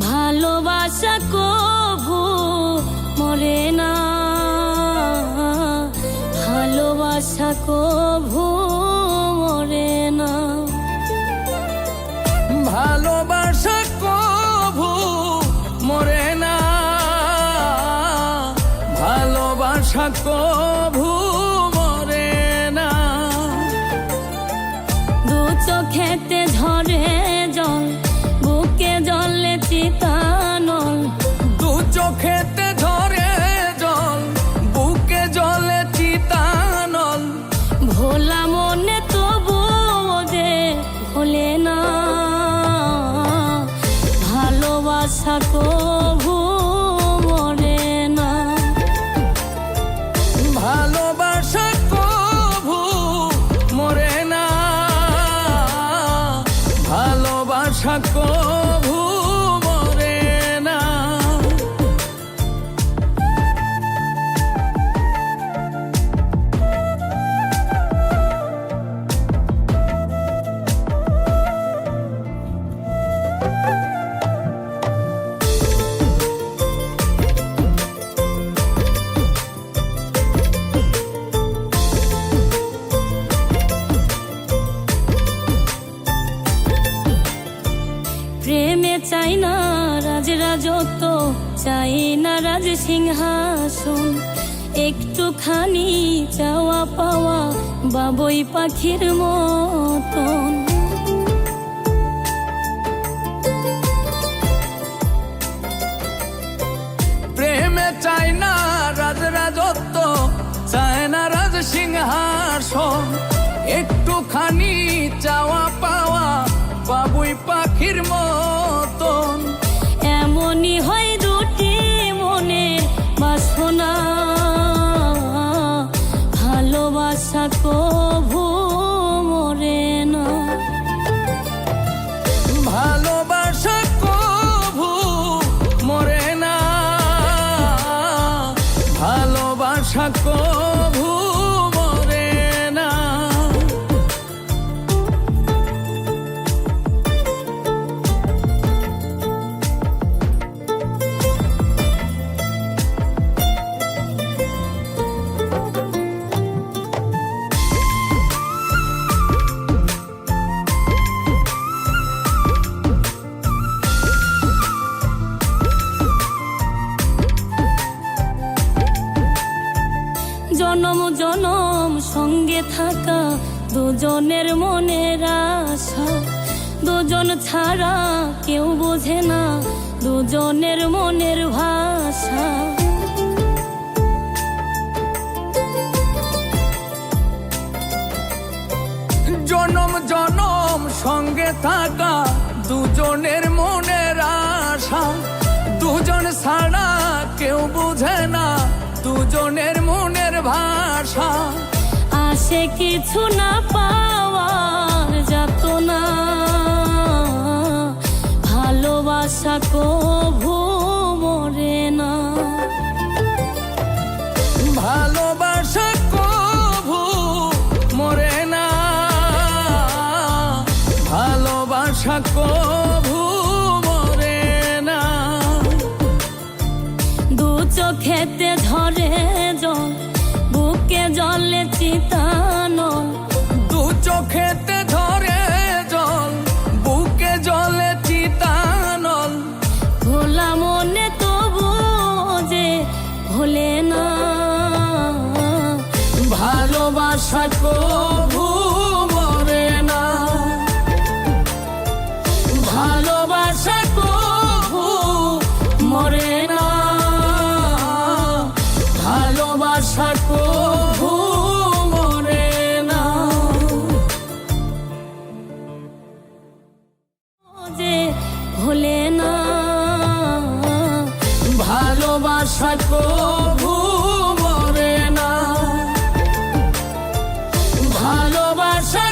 ভালোবাসা কভু মরে না, ভালোবাসা কভু মরে না, ভালোবাসা কভু মরে না, ভালোবাসা কভু মরে না। দু চোখেতে ঝরে জল, বুকে জলে চিতানল, দু চোখেতে ঝরে জল, বুকে জলে চিতানল, ভোলা মনে তবু যে ভোলে না, ভালোবাসা কভু মরে না, ভালোবাসা কভু মরে না, ভালোবাসা কভু মরে না। প্রেমে চাই না রাজ রাজত্ব, চাই না রাজ সিংহাসন, একটুখানি চাওয়া পাওয়া বাবুই পাখির মতন। প্রেমে চাই না রাজ রাজত্ব, চায় না রাজ সিংহাসন, একটুখানি চাওয়া পাওয়া বাবুই পাখির মতন। এমনই হয় দুটি মনের বাসনা, ভালোবাসা কভু মরে না, ভালোবাসা কভু মরে না, ভালোবাসা কভু মরে না। জনম জনম সঙ্গে থাকা দুজনের মনের আশা, দুজন ছাড়া কেউ বোঝে না দুজনের মনের ভাষা। জনম জনম সঙ্গে থাকা দুজনের মনের আশা, দুজন ছাড়া কেউ বুঝে না দুজনের মনের ভাষা। আসে কিছু না পাওয়ার যাত না, ভালোবাসা কভু মরে না, ভালোবাসা কভু মরে না, ভালোবাসা কভু মরে না। দু চোখেতে ঝরে জল, বুকে জলে চিতানল, দু চোখেতে ঝরে জল, বুকে জলে চিতানল, ভোলা মনে তবু যে ভোলে না, ভালোবাসা কভু মরে না, ভালোবাসা কভু মরে না, ভালোবাসা কভু মরে না। যে ভোলে না, ভালোবাসা কভু মরে না, ভালোবাসা